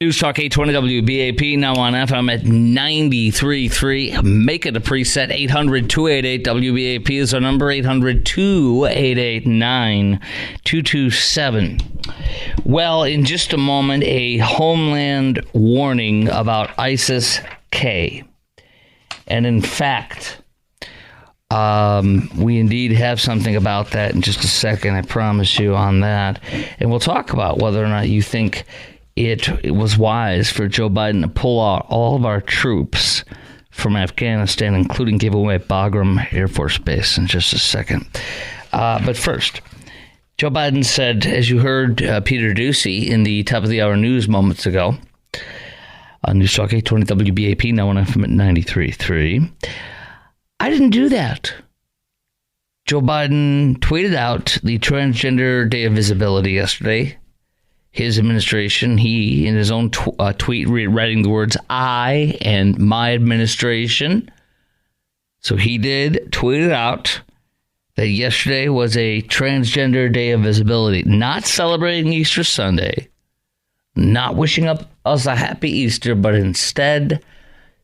News Talk 820 WBAP, now on FM at 93.3. Make it a preset. 800-288-WBAP is our number. 800-288-9227. Well, in just a moment, a Homeland warning about ISIS-K. And in fact, we indeed have something about that in just a second, I promise you on that. And we'll talk about whether or not you think it was wise for Joe Biden to pull out all of our troops from Afghanistan, including give away Bagram Airforce Base in just a second. But first, Joe Biden said, as you heard Peter Ducey in the top of the hour news moments ago, on News Talk 820 WBAP, now on FM at 93.3, I didn't do that. Joe Biden tweeted out the Transgender Day of Visibility yesterday. His administration, he, in his own tweet, writing the words, I and my administration. So he did tweet it out that yesterday was a Transgender Day of Visibility, not celebrating Easter Sunday, not wishing us a happy Easter, but instead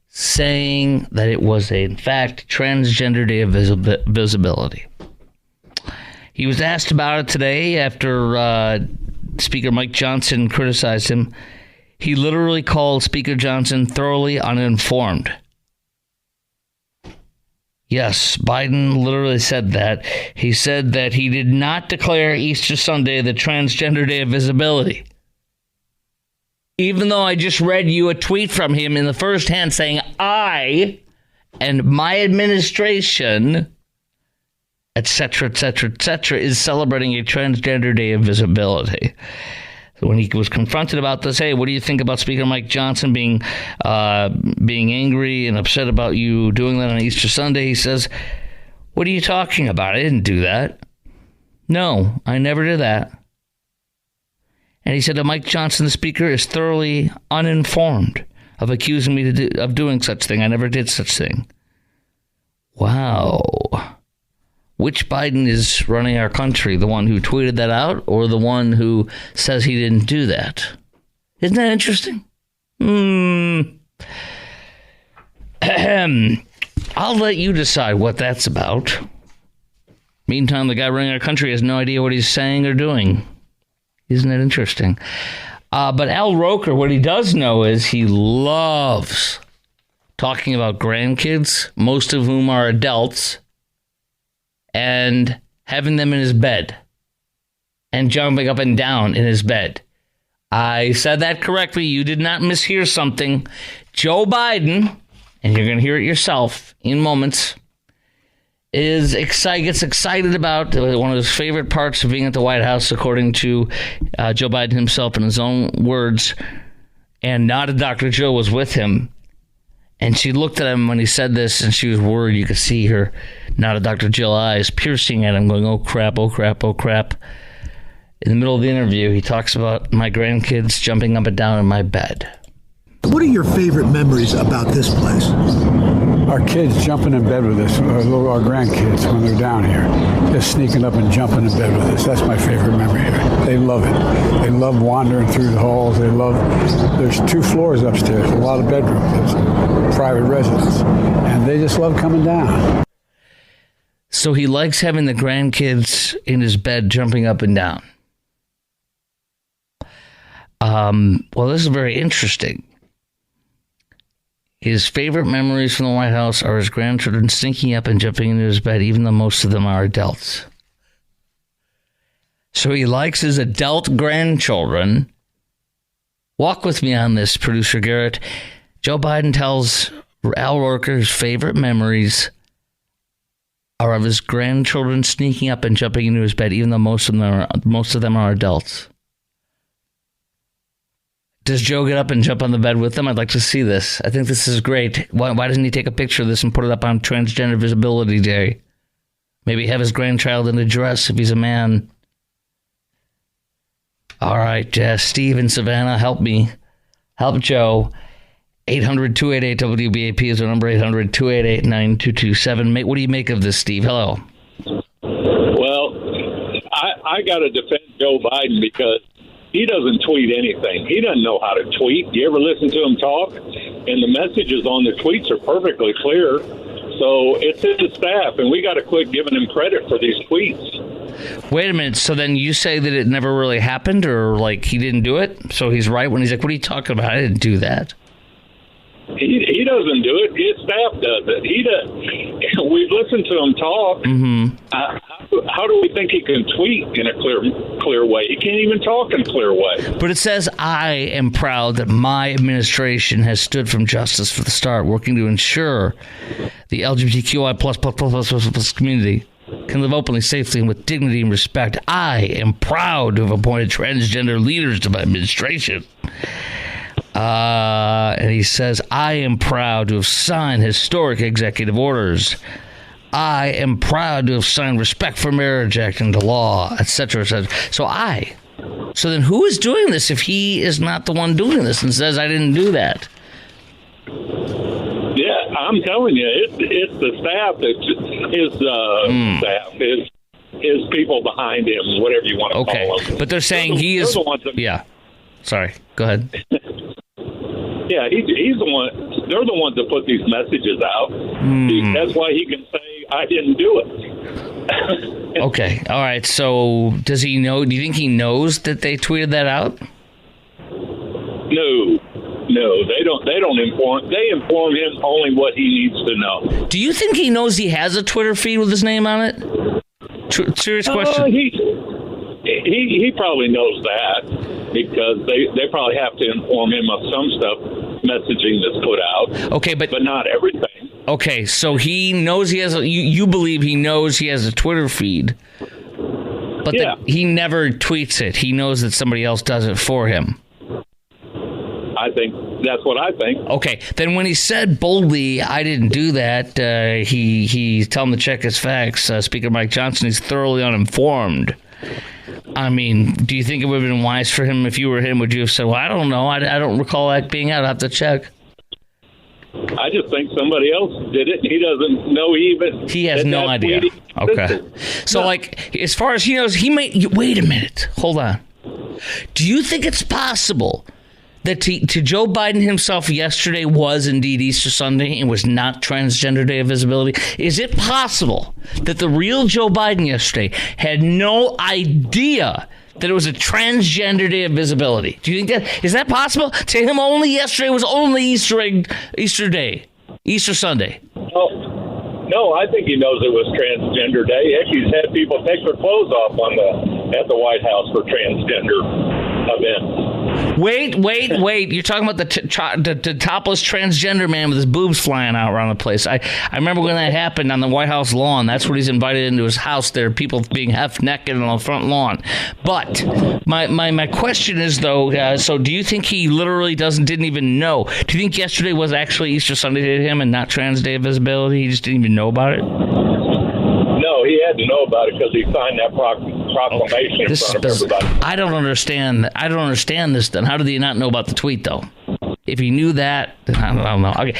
saying that it was, in fact, Transgender Day of Visibility. He was asked about it today after Speaker Mike Johnson criticized him. He literally called Speaker Johnson thoroughly uninformed. Yes, Biden literally said that. He said that he did not declare Easter Sunday the Transgender Day of Visibility. Even though I just read you a tweet from him in the first hand saying, I and my administration, etc., etc., etc., is celebrating a Transgender Day of Visibility. So when he was confronted about this, hey, what do you think about Speaker Mike Johnson being angry and upset about you doing that on Easter Sunday? He says, what are you talking about? I didn't do that. No, I never did that. And he said that Mike Johnson, the Speaker, is thoroughly uninformed of accusing me of doing such thing. I never did such thing. Wow. Which Biden is running our country? The one who tweeted that out or the one who says he didn't do that? Isn't that interesting? I'll let you decide what that's about. Meantime, the guy running our country has no idea what he's saying or doing. Isn't that interesting? But Al Roker, what he does know is he loves talking about grandkids, most of whom are adults, and having them in his bed and jumping up and down in his bed. I said that correctly. You did not mishear something. Joe Biden, and you're going to hear it yourself in moments, gets excited about one of his favorite parts of being at the White House, according to Joe Biden himself in his own words. And not a Dr. Joe was with him. And she looked at him when he said this, and she was worried. You could see her, not a Dr. Jill eyes, piercing at him, going, oh, crap, oh, crap, oh, crap. In the middle of the interview, he talks about my grandkids jumping up and down in my bed. What are your favorite memories about this place? Our kids jumping in bed with us, our grandkids when they're down here, just sneaking up and jumping in bed with us. That's my favorite memory here. They love it. They love wandering through the halls. There's 2 floors upstairs, a lot of bedrooms, it's private residence, and they just love coming down. So he likes having the grandkids in his bed jumping up and down. Well, this is very interesting. His favorite memories from the White House are his grandchildren sneaking up and jumping into his bed, even though most of them are adults. So he likes his adult grandchildren. Walk with me on this, producer Garrett. Joe Biden tells Al Roker his favorite memories are of his grandchildren sneaking up and jumping into his bed, even though most of them are adults. Does Joe get up and jump on the bed with them? I'd like to see this. I think this is great. Why doesn't he take a picture of this and put it up on Transgender Visibility Day? Maybe have his grandchild in a dress if he's a man. All right, Steve in Savannah, help me. Help Joe. 800-288-WBAP is our number, 800-288-9227. What do you make of this, Steve? Hello. Well, I got to defend Joe Biden because he doesn't tweet anything. He doesn't know how to tweet. You ever listen to him talk? And the messages on the tweets are perfectly clear. So it's his staff, and we got to quit giving him credit for these tweets. Wait a minute. So then you say that it never really happened, or like he didn't do it? So he's right when he's like, what are you talking about? I didn't do that. He doesn't do it. His staff does it. He does. We've listened to him talk. Mm-hmm. How do we think he can tweet in a clear way? He can't even talk in a clear way. But it says, I am proud that my administration has stood from justice for the start, working to ensure the LGBTQI++ community can live openly, safely, and with dignity and respect. I am proud to have appointed transgender leaders to my administration. And he says, I am proud to have signed historic executive orders. I am proud to have signed Respect for Marriage Act into law, etc., etc. So then who is doing this if he is not the one doing this and says, I didn't do that? Yeah, I'm telling you, it's the staff, staff, his people behind him, whatever you want to call them. But they're saying he is... Yeah. Sorry. Go ahead. Yeah, he's the one. They're the ones that put these messages out. That's why he can say, I didn't do it. Okay. All right. So does he know? Do you think he knows that they tweeted that out? No, they don't inform. They inform him only what he needs to know. Do you think he knows he has a Twitter feed with his name on it? Serious question. He probably knows that because they probably have to inform him of some stuff, messaging that's put out. Okay, but not everything. Okay, so he knows he has you believe he knows he has a Twitter feed, but he never tweets it. He knows that somebody else does it for him. I think that's what I think. Okay, then when he said boldly, I didn't do that, he tell him to check his facts. Speaker Mike Johnson is thoroughly uninformed. I mean, do you think it would have been wise for him if you were him? Would you have said, well, I don't know. I don't recall that being out. I have to check. I just think somebody else did it. He doesn't know He has no idea. Okay. So, like, as far as he knows, he may... Wait a minute. Hold on. Do you think it's possible that to Joe Biden himself yesterday was indeed Easter Sunday and was not Transgender Day of Visibility? Is it possible that the real Joe Biden yesterday had no idea that it was a Transgender Day of Visibility? Do you think is that possible? To him, only yesterday was only Easter Day, Easter Sunday. No, I think he knows it was Transgender Day. Heck, he's had people take their clothes off at the White House for transgender events. Wait. You're talking about the topless transgender man with his boobs flying out around the place. I remember when that happened on the White House lawn. That's when he's invited into his house. There are people being half naked on the front lawn. But my question is, though, so do you think he literally didn't even know? Do you think yesterday was actually Easter Sunday to him and not Trans Day of Visibility? He just didn't even know about it? No, he had to know about it because he signed that proclamation in front of everybody. I don't understand this. Then how did he not know about the tweet, though? If he knew that, then I don't know. Okay,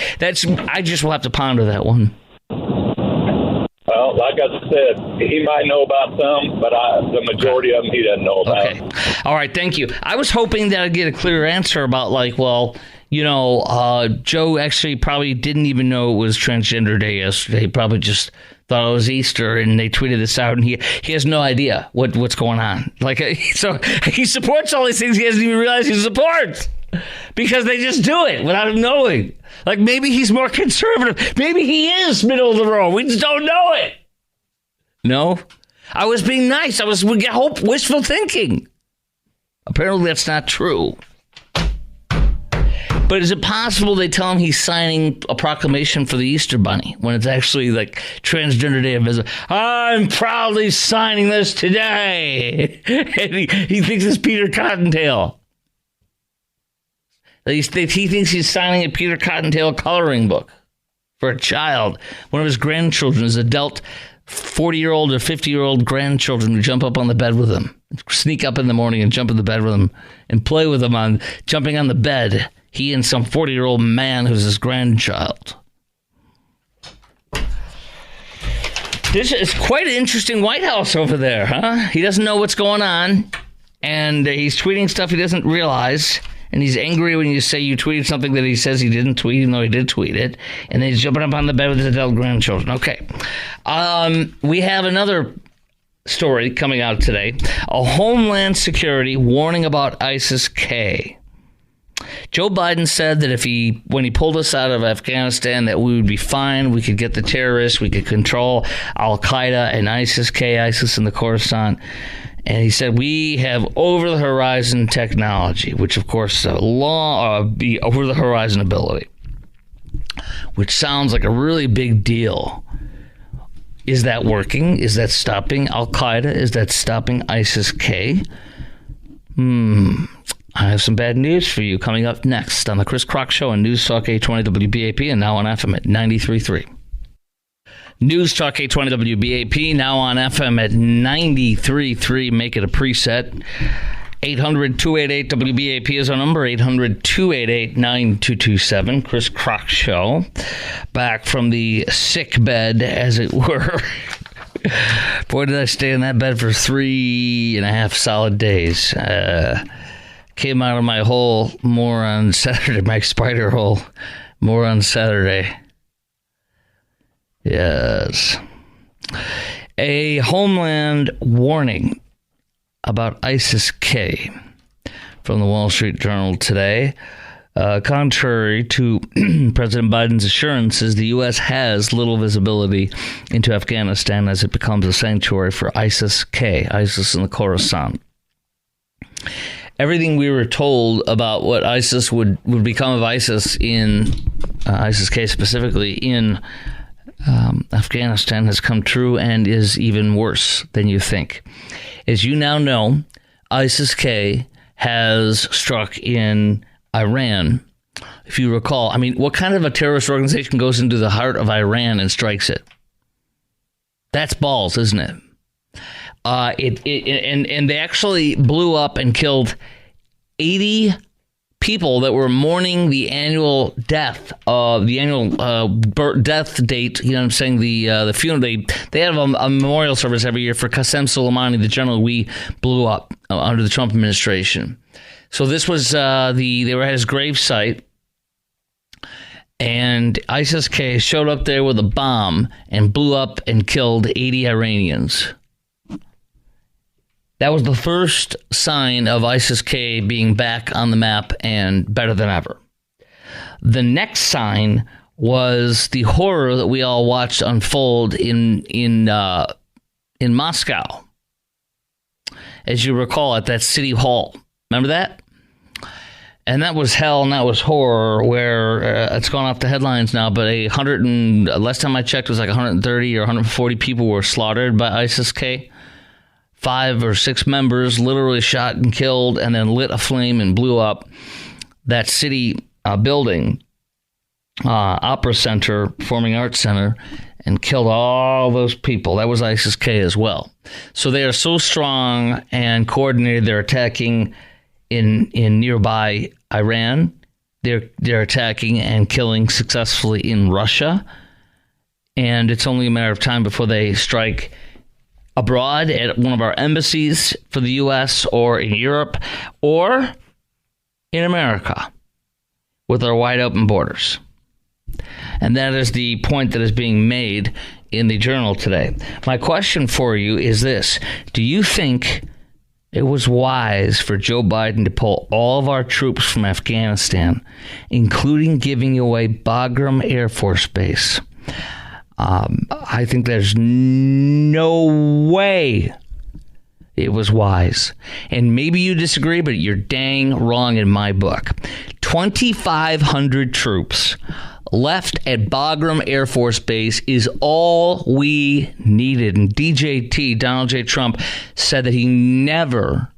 I just will have to ponder that one. Well, like I said, he might know about some, but the majority of them he doesn't know about. Okay. All right, thank you. I was hoping that I'd get a clear answer about, like, well, Joe actually probably didn't even know it was Transgender Day yesterday. He probably just thought it was Easter, and they tweeted this out, and he has no idea what's going on. Like, so he supports all these things he hasn't even realized he supports because they just do it without him knowing. Like, maybe he's more conservative. Maybe he is middle of the road. We just don't know it. No? I was being nice. I was wishful thinking. Apparently that's not true. But is it possible they tell him he's signing a proclamation for the Easter Bunny when it's actually like Transgender Day of Visibility? I'm proudly signing this today. And he thinks it's Peter Cottontail. He thinks he's signing a Peter Cottontail coloring book for a child. One of his grandchildren, his adult 40-year-old or 50-year-old grandchildren who jump up on the bed with him, sneak up in the morning and jump in the bed with him and play with him on jumping on the bed. He and some 40-year-old man who's his grandchild. This is quite an interesting White House over there, huh? He doesn't know what's going on. And he's tweeting stuff he doesn't realize. And he's angry when you say you tweeted something that he says he didn't tweet, even though he did tweet it. And then he's jumping up on the bed with his adult grandchildren. Okay. We have another story coming out today. A Homeland Security warning about ISIS-K. Joe Biden said that when he pulled us out of Afghanistan, that we would be fine. We could get the terrorists. We could control Al-Qaeda and ISIS-K, ISIS in the Khorasan. And he said we have over-the-horizon technology, which, of course, be over-the-horizon ability, which sounds like a really big deal. Is that working? Is that stopping Al-Qaeda? Is that stopping ISIS-K? I have some bad news for you coming up next on the Chris Crock Show on News Talk 820 WBAP and now on FM at 93.3. News Talk 820 WBAP, now on FM at 93.3. Make it a preset. 800-288-WBAP is our number, 800-288-9227. Chris Crock Show, back from the sick bed, as it were. Boy, did I stay in that bed for 3.5 solid days. Came out of my hole more on Saturday, my spider hole, more on Saturday. Yes. A Homeland warning about ISIS-K from the Wall Street Journal today. Contrary to President Biden's assurances, the U.S. has little visibility into Afghanistan as it becomes a sanctuary for ISIS-K, ISIS in the Khorasan. Everything we were told about what ISIS would become of ISIS in ISIS-K specifically in Afghanistan has come true and is even worse than you think. As you now know, ISIS-K has struck in Iran. If you recall, I mean, what kind of a terrorist organization goes into the heart of Iran and strikes it? That's balls, isn't it? And they actually blew up and killed 80 people that were mourning the annual death death date. You know what I'm saying? The funeral date. They have a memorial service every year for Qasem Soleimani, the general we blew up under the Trump administration. So this was they were at his grave site, and ISIS-K showed up there with a bomb and blew up and killed 80 Iranians. That was the first sign of ISIS-K being back on the map and better than ever. The next sign was the horror that we all watched unfold in Moscow. As you recall, at that city hall. Remember that? And that was hell and that was horror, where it's gone off the headlines now, but last time I checked, it was like 130 or 140 people were slaughtered by ISIS-K. 5 or 6 members literally shot and killed and then lit a flame and blew up that city building, Opera Center, Performing Arts Center, and killed all those people. That was ISIS-K as well. So they are so strong and coordinated. They're attacking in nearby Iran. They're attacking and killing successfully in Russia. And it's only a matter of time before they strike abroad at one of our embassies for the U.S. or in Europe or in America with our wide open borders. And that is the point that is being made in the Journal today. My question for you is this. Do you think it was wise for Joe Biden to pull all of our troops from Afghanistan, including giving away Bagram Airforce Base? I think there's no way it was wise. And maybe you disagree, but you're dang wrong in my book. 2,500 troops left at Bagram Air Force Base is all we needed. And DJT, Donald J. Trump, said that he never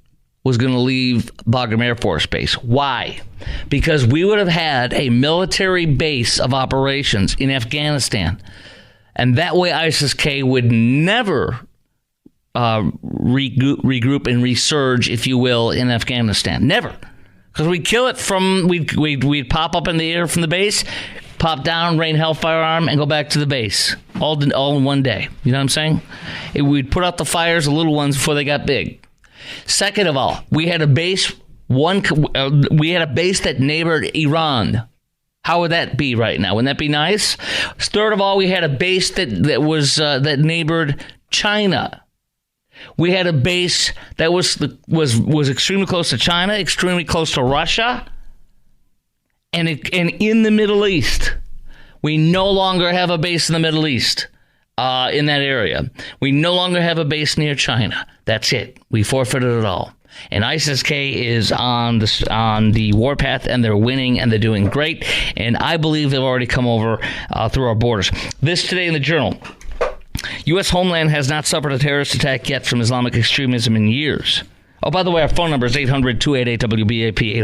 was going to leave Bagram Air Force Base. Why? Because we would have had a military base of operations in Afghanistan. And that way ISIS-K would never regroup and resurge, if you will, in Afghanistan. Never. Because we'd kill it we'd pop up in the air from the base, pop down, rain hellfire arm, and go back to the base. All in one day. You know what I'm saying? We'd put out the fires, the little ones, before they got big. Second of all, we had a base that neighbored Iran. How would that be right now? Wouldn't that be nice? Third of all, we had a base that neighbored China. We had a base that was extremely close to China, extremely close to Russia, and in the Middle East. We no longer have a base in the Middle East, in that area. We no longer have a base near China. That's it. We forfeited it all. And ISIS-K is on the warpath, and they're winning, and they're doing great. And I believe they've already come over through our borders. This today in the Journal. U.S. homeland has not suffered a terrorist attack yet from Islamic extremism in years. Oh, by the way, our phone number is 800-288-WBAP,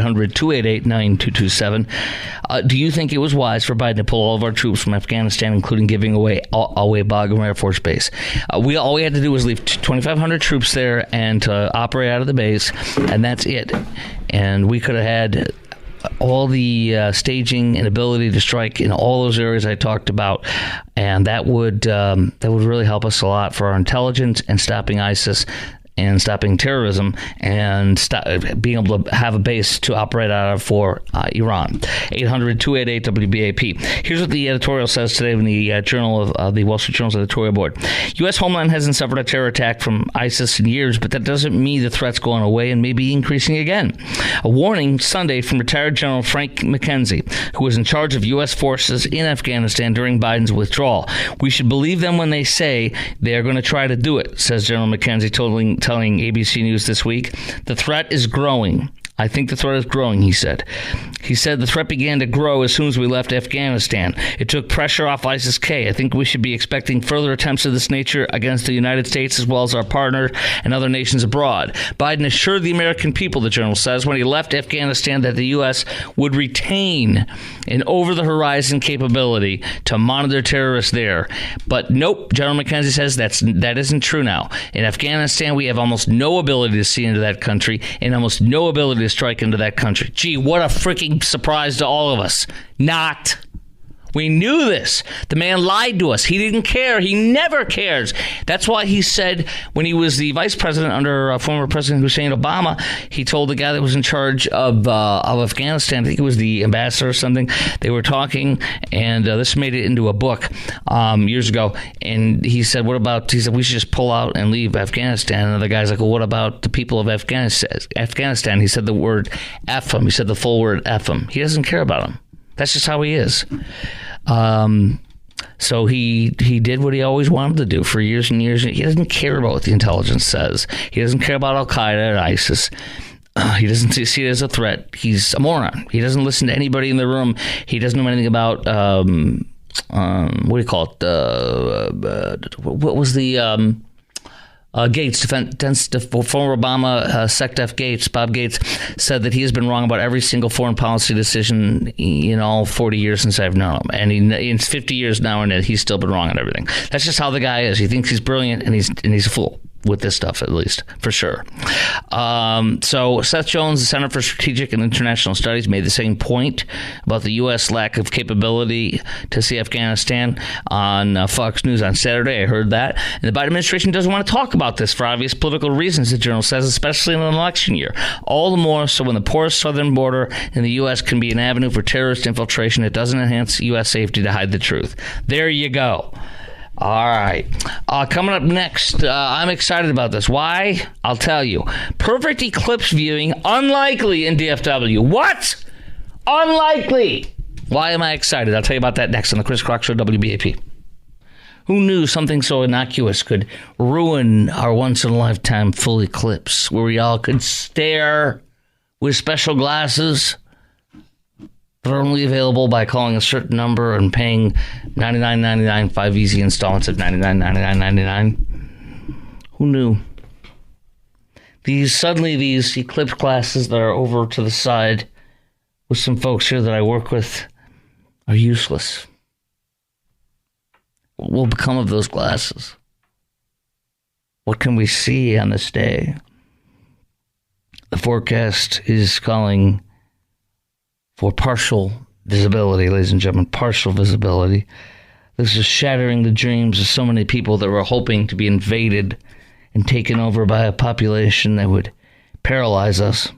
800-288-9227. Do you think it was wise for Biden to pull all of our troops from Afghanistan, including giving away Bagram Airforce Base? All we had to do was leave 2,500 troops there and to operate out of the base, and that's it. And we could have had all the staging and ability to strike in all those areas I talked about, and that would really help us a lot for our intelligence and stopping ISIS and stopping terrorism and being able to have a base to operate out of for Iran. 800-288-WBAP. Here's what the editorial says today in the Journal of the Wall Street Journal's editorial board. U.S. homeland hasn't suffered a terror attack from ISIS in years, but that doesn't mean the threat's going away and may be increasing again. A warning Sunday from retired General Frank McKenzie, who was in charge of U.S. forces in Afghanistan during Biden's withdrawal. We should believe them when they say they're going to try to do it, says General McKenzie, telling ABC News this week. The threat is growing. I think the threat is growing, he said. He said the threat began to grow as soon as we left Afghanistan. It took pressure off ISIS-K. I think we should be expecting further attempts of this nature against the United States as well as our partner and other nations abroad. Biden assured the American people, the Journal says, when he left Afghanistan that the U.S. would retain an over-the-horizon capability to monitor terrorists there. But nope, General McKenzie says that isn't true now. In Afghanistan, we have almost no ability to see into that country and almost no ability to strike into that country. Gee, what a freaking surprise to all of us. Not. We knew this. The man lied to us. He didn't care. He never cares. That's why he said when he was the vice president under former President Hussein Obama, he told the guy that was in charge of Afghanistan, I think it was the ambassador or something, they were talking, and this made it into a book years ago, and he said, he said, we should just pull out and leave Afghanistan. And the guy's like, well, what about the people of Afghanistan? He said the word F them. He said the full word F them. He doesn't care about them. That's just how he is. So he did what he always wanted to do for years and years. He doesn't care about what the intelligence says. He doesn't care about Al-Qaeda and ISIS. He doesn't see it as a threat. He's a moron. He doesn't listen to anybody in the room. He doesn't know anything about, what do you call it? What was the... Gates, former Obama SecDef Gates, Bob Gates, said that he has been wrong about every single foreign policy decision in all 40 years since I've known him. And in 50 years now, and he's still been wrong on everything. That's just how the guy is. He thinks he's brilliant, and he's a fool with this stuff, at least, for sure. So Seth Jones, the Center for Strategic and International Studies, made the same point about the U.S. lack of capability to see Afghanistan on Fox News on Saturday. I heard that. And the Biden administration doesn't want to talk about this for obvious political reasons, the Journal says, especially in an election year. All the more so when the porous southern border in the U.S. can be an avenue for terrorist infiltration. It doesn't enhance U.S. safety to hide the truth. There you go. All right. Coming up next, I'm excited about this. Why? I'll tell you. Perfect eclipse viewing, unlikely in DFW. What? Unlikely. Why am I excited? I'll tell you about that next on the Chris Crock Show, WBAP. Who knew something so innocuous could ruin our once-in-a-lifetime full eclipse, where we all could stare with special glasses that are only available by calling a certain number and paying $99.99, 5 easy installments of $99.99. Who knew? These eclipse glasses that are over to the side with some folks here that I work with are useless. What will become of those glasses? What can we see on this day? The forecast is calling for partial visibility, ladies and gentlemen, partial visibility. This is shattering the dreams of so many people that were hoping to be invaded and taken over by a population that would paralyze us,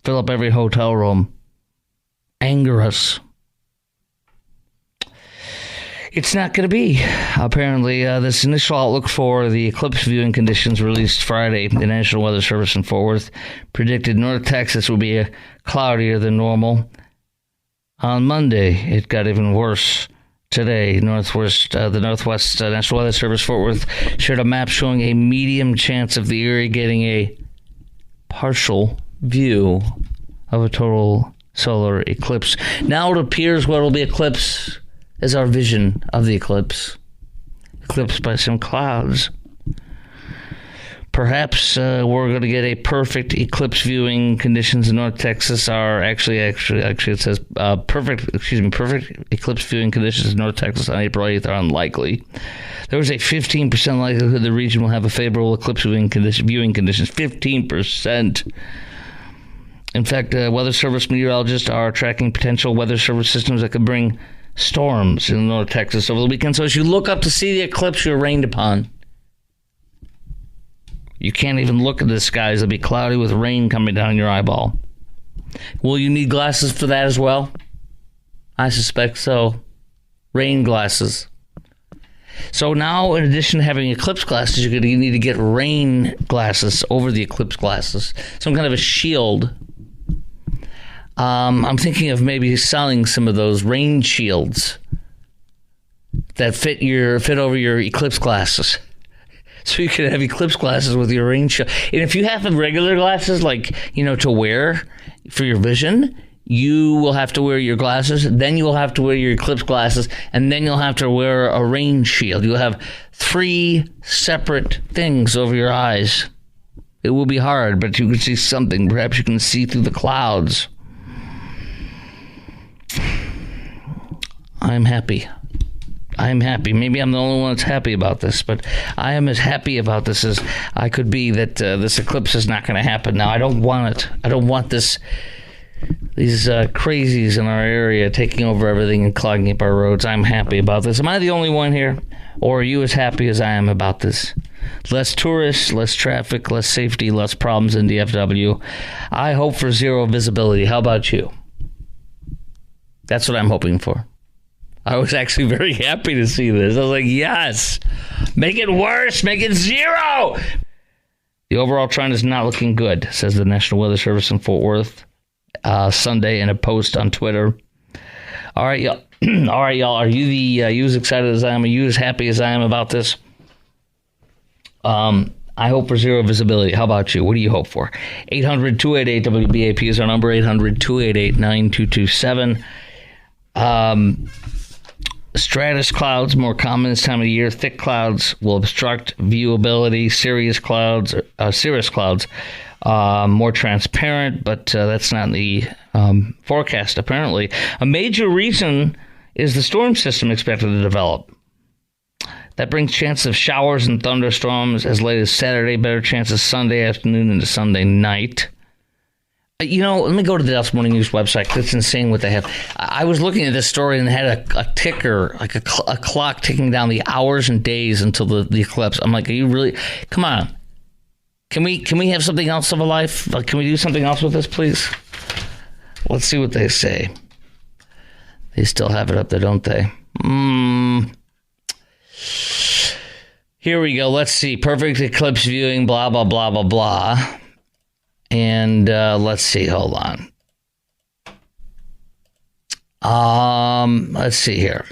fill up every hotel room, anger us. It's not going to be. Apparently, this initial outlook for the eclipse viewing conditions released Friday, the National Weather Service in Fort Worth predicted North Texas would be cloudier than normal. On Monday, it got even worse. Today, the Northwest National Weather Service Fort Worth shared a map showing a medium chance of the area getting a partial view of a total solar eclipse. Now it appears what will be eclipse is our vision of the eclipse, eclipsed by some clouds. Perhaps we're going to get a perfect eclipse viewing conditions in North Texas are actually it says perfect eclipse viewing conditions in North Texas on April 8th are unlikely. There was a 15% likelihood the region will have a favorable eclipse viewing conditions. 15%. In fact, Weather Service meteorologists are tracking potential weather service systems that could bring storms in North Texas over the weekend. So as you look up to see the eclipse, you're rained upon. You can't even look at the skies. It'll be cloudy with rain coming down your eyeball. Will you need glasses for that as well? I suspect so. Rain glasses. So now, in addition to having eclipse glasses, you're going to need to get rain glasses over the eclipse glasses. Some kind of a shield. I'm thinking of maybe selling some of those rain shields that fit over your eclipse glasses. So you can have eclipse glasses with your rain shield. And if you have regular glasses, to wear for your vision, you will have to wear your glasses. Then you will have to wear your eclipse glasses. And then you'll have to wear a rain shield. You'll have 3 separate things over your eyes. It will be hard, but you can see something. Perhaps you can see through the clouds. I'm happy. Maybe I'm the only one that's happy about this, but I am as happy about this as I could be that this eclipse is not going to happen. Now, I don't want it. I don't want these crazies in our area taking over everything and clogging up our roads. I'm happy about this. Am I the only one here? Or are you as happy as I am about this? Less tourists, less traffic, less safety, less problems in DFW. I hope for zero visibility. How about you? That's what I'm hoping for. I was actually very happy to see this. I was like, yes, make it worse, make it 0. The overall trend is not looking good, says the National Weather Service in Fort Worth Sunday in a post on Twitter. All right, y'all. Are you you as excited as I am? Are you as happy as I am about this? I hope for zero visibility. How about you? What do you hope for? 800-288-WBAP is our number, 800-288-9227. Stratus clouds, more common this time of year. Thick clouds will obstruct viewability. Cirrus clouds, more transparent, but that's not in the forecast, apparently. A major reason is the storm system expected to develop. That brings chances of showers and thunderstorms as late as Saturday, better chances Sunday afternoon into Sunday night. Let me go to the Dallas Morning News website. That's insane what they have. I was looking at this story and they had a ticker, like a clock ticking down the hours and days until the eclipse. I'm like, are you really? Come on. Can we have something else of a life? Can we do something else with this, please? Let's see what they say. They still have it up there, don't they? Here we go. Let's see. Perfect eclipse viewing, blah, blah, blah, blah, blah. And let's see. Hold on. Let's see here.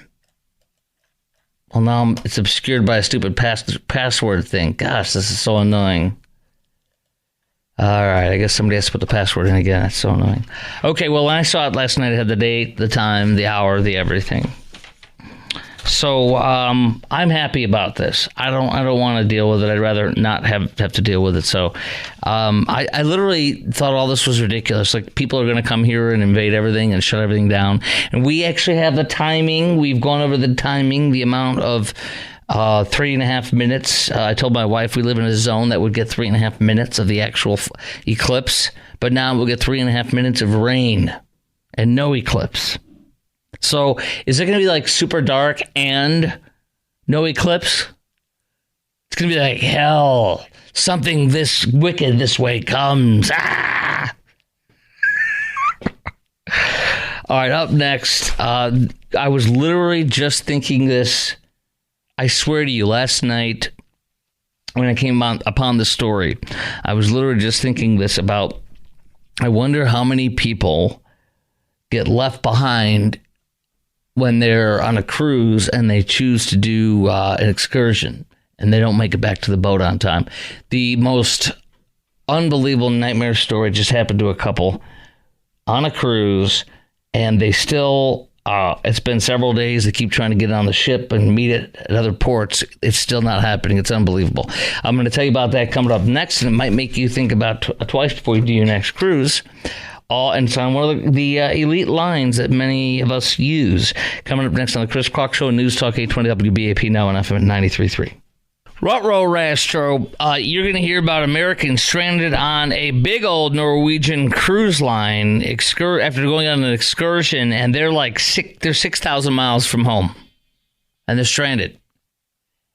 Well, now it's obscured by a stupid password thing. Gosh, this is so annoying. All right, I guess somebody has to put the password in again. That's so annoying. Okay, well, when I saw it last night, it had the date, the time, the hour, the everything. So I'm happy about this. I don't want to deal with it. I'd rather not have to deal with it. So I literally thought all this was ridiculous. Like, people are going to come here and invade everything and shut everything down. And we actually have the timing. We've gone over the timing, the amount of 3.5 minutes. I told my wife we live in a zone that would get 3.5 minutes of the actual eclipse. But now we'll get 3.5 minutes of rain and no eclipse. So is it going to be like super dark and no eclipse? It's going to be like hell. Something this wicked this way comes. Ah! All right, up next. I was literally just thinking this. I swear to you, last night when I came upon the story, I was literally just thinking this about, I wonder how many people get left behind when they're on a cruise and they choose to do an excursion and they don't make it back to the boat on time. The most unbelievable nightmare story just happened to a couple on a cruise, and they still, it's been several days. They keep trying to get on the ship and meet it at other ports. It's still not happening. It's unbelievable. I'm going to tell you about that coming up next, and it might make you think about twice before you do your next cruise. And it's on one of the elite lines that many of us use. Coming up next on the Chris Kwok Show, News Talk 820 WBAP, now on FM 93.3. Ruh-roh, Rastro, you're going to hear about Americans stranded on a big old Norwegian cruise line after going on an excursion, and they're 6,000 miles from home, and they're stranded.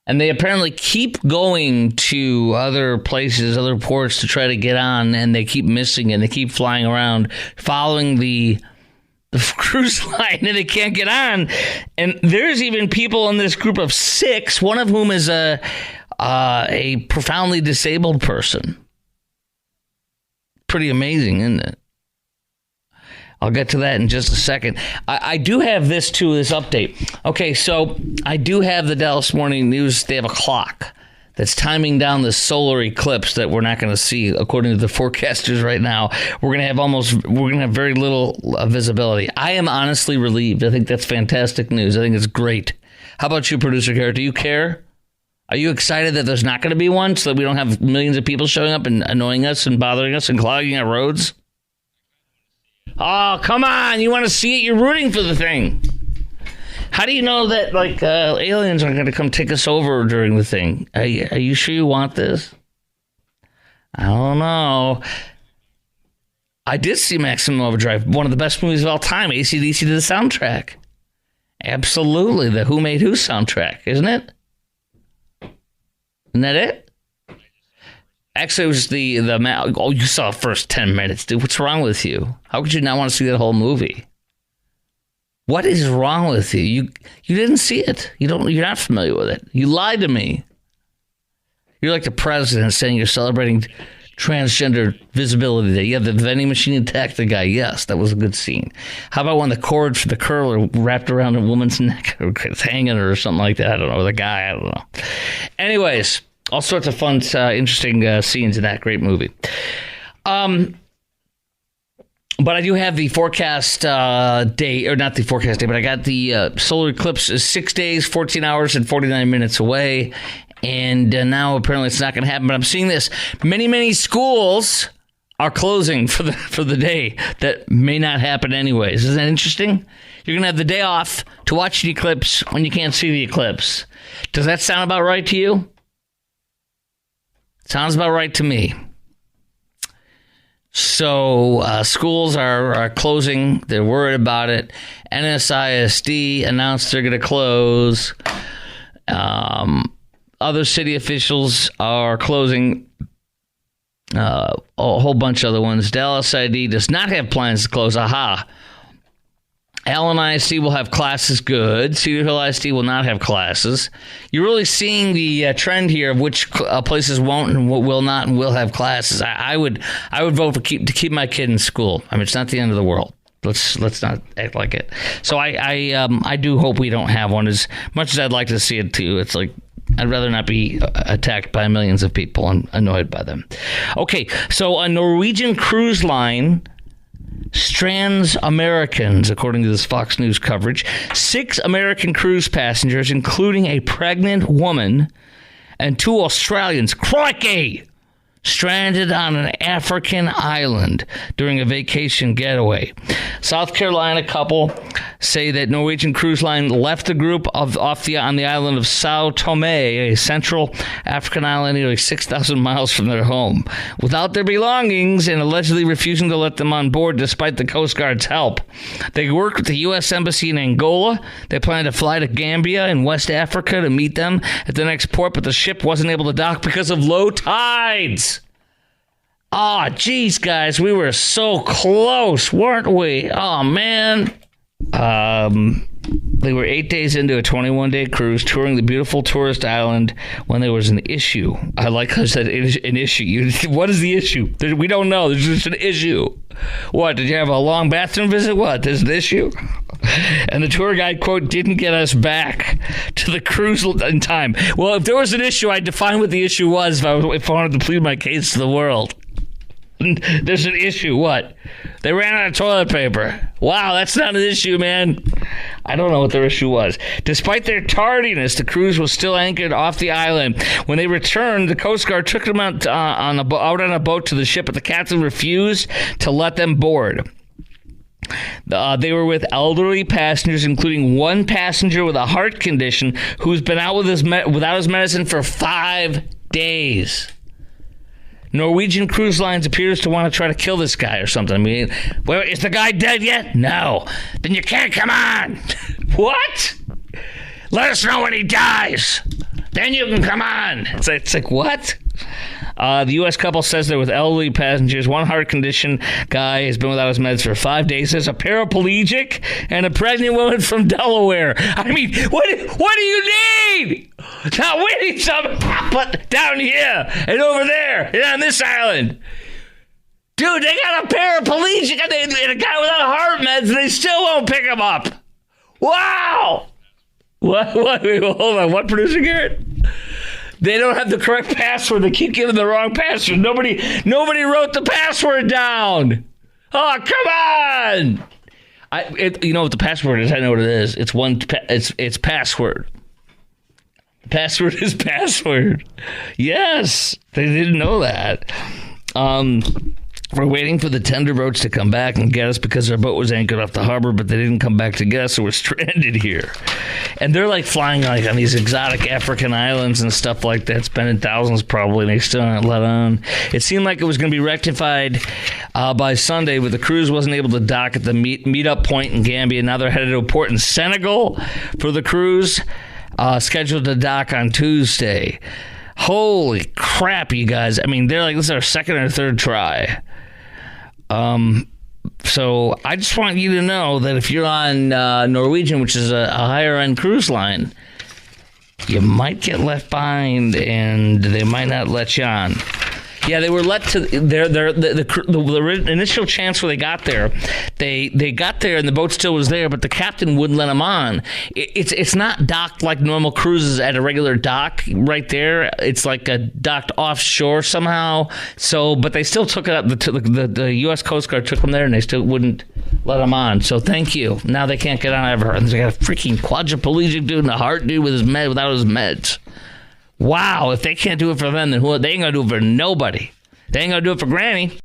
And they apparently keep going to other places, other ports to try to get on, and they keep missing, and they keep flying around, following the cruise line, and they can't get on. And there's even people in this group of 6, one of whom is a profoundly disabled person. Pretty amazing, isn't it? I'll get to that in just a second. I do have this, too, this update. Okay, so I do have the Dallas Morning News. They have a clock that's timing down the solar eclipse that we're not going to see, according to the forecasters right now. We're going to have very little visibility. I am honestly relieved. I think that's fantastic news. I think it's great. How about you, Producer Garrett? Do you care? Are you excited that there's not going to be one so that we don't have millions of people showing up and annoying us and bothering us and clogging our roads? Oh, come on. You want to see it? You're rooting for the thing. How do you know that, aliens aren't going to come take us over during the thing? Are you sure you want this? I don't know. I did see Maximum Overdrive, one of the best movies of all time. AC/DC to the soundtrack. Absolutely. The Who Made Who soundtrack, isn't it? Isn't that it? Actually, it was you saw the first 10 minutes, dude. What's wrong with you? How could you not want to see that whole movie? What is wrong with you? You didn't see it. You're not familiar with it. You lied to me. You're like the president saying you're celebrating transgender visibility day. Yeah, the vending machine attacked the guy. Yes, that was a good scene. How about when the cord for the curler wrapped around a woman's neck, or it's hanging her or something like that? I don't know. The guy, I don't know. Anyways, all sorts of fun, interesting scenes in that great movie. But I do have the forecast day, or not the forecast day, but I got the solar eclipse is 6 days, 14 hours, and 49 minutes away. And now apparently it's not going to happen. But I'm seeing this. Many schools are closing for the day. That may not happen anyways. Isn't that interesting? You're going to have the day off to watch the eclipse when you can't see the eclipse. Does that sound about right to you? Sounds about right to me. So schools are closing. They're worried about it. NSISD announced they're going to close. Other city officials are closing. A whole bunch of other ones. Dallas ID does not have plans to close. Aha. Allen ISD will have classes. Good. Cedar Hill ISD will not have classes. You're really seeing the trend here of which places won't and will not and will have classes. I would vote to keep my kid in school. I mean, it's not the end of the world. Let's not act like it. So I do hope we don't have one. As much as I'd like to see it too, it's like I'd rather not be attacked by millions of people and annoyed by them. Okay, so a Norwegian cruise line strands Americans, according to this Fox News coverage. 6 American cruise passengers, including a pregnant woman and 2 Australians, crikey, stranded on an African island during a vacation getaway. South Carolina couple say that Norwegian Cruise Line left the group on the island of Sao Tome, a central African island nearly 6,000 miles from their home, without their belongings and allegedly refusing to let them on board despite the Coast Guard's help. They worked with the U.S. Embassy in Angola. They planned to fly to Gambia in West Africa to meet them at the next port, but the ship wasn't able to dock because of low tides. Oh, geez, guys, we were so close, weren't we? Oh, man. They were 8 days into a 21-day cruise touring the beautiful tourist island when there was an issue. I like how I said an issue. What is the issue? We don't know. There's just an issue. What, did you have a long bathroom visit? What, there's an issue? And the tour guide, quote, didn't get us back to the cruise in time. Well, if there was an issue, I'd define what the issue was if I wanted to plead my case to the world. There's an issue. What? They ran out of toilet paper. Wow, that's not an issue, man. I don't know what their issue was. Despite their tardiness, the cruise was still anchored off the island. When they returned, the Coast Guard took them out on a boat to the ship, but the captain refused to let them board. They were with elderly passengers, including one passenger with a heart condition who's been out without his medicine for 5 days. Norwegian Cruise Lines appears to want to try to kill this guy or something. I mean, well, is the guy dead yet? No. Then you can't come on. What? Let us know when he dies. Then you can come on. It's like what? The U.S. couple says they're with elderly passengers. One heart condition guy has been without his meds for 5 days. There's a paraplegic and a pregnant woman from Delaware. I mean, what do you need? Now, we need something down here and over there and on this island. Dude, they got a paraplegic and a guy without heart meds and they still won't pick him up. Wow. What? Wait, hold on. What, producer Garrett? They don't have the correct password. They keep giving the wrong password. Nobody wrote the password down. Oh, come on! You know what the password is? I know what it is. It's password. Password is password. Yes, they didn't know that. We're waiting for the tender boats to come back and get us because our boat was anchored off the harbor, but they didn't come back to get us, so we're stranded here. And they're like flying like on these exotic African islands and stuff like that, spending thousands probably, and they still aren't let on. It seemed like it was going to be rectified by Sunday, but the cruise wasn't able to dock at the meet-up point in Gambia. Now they're headed to a port in Senegal for the cruise, scheduled to dock on Tuesday. Holy crap, you guys. I mean, they're like, this is our second or third try. So I just want you to know that if you're on Norwegian, which is a higher-end cruise line, you might get left behind, and they might not let you on. Yeah, they were let to the initial chance where they got there. They got there and the boat still was there, but the captain wouldn't let them on. It's not docked like normal cruises at a regular dock right there. It's like a docked offshore somehow. So, but they still took it up. The U.S. Coast Guard took them there, and they still wouldn't let them on. So thank you. Now they can't get on ever. And they got a freaking quadriplegic dude and a heart dude with without his meds. Wow, if they can't do it for them, then they ain't going to do it for nobody. They ain't going to do it for Granny.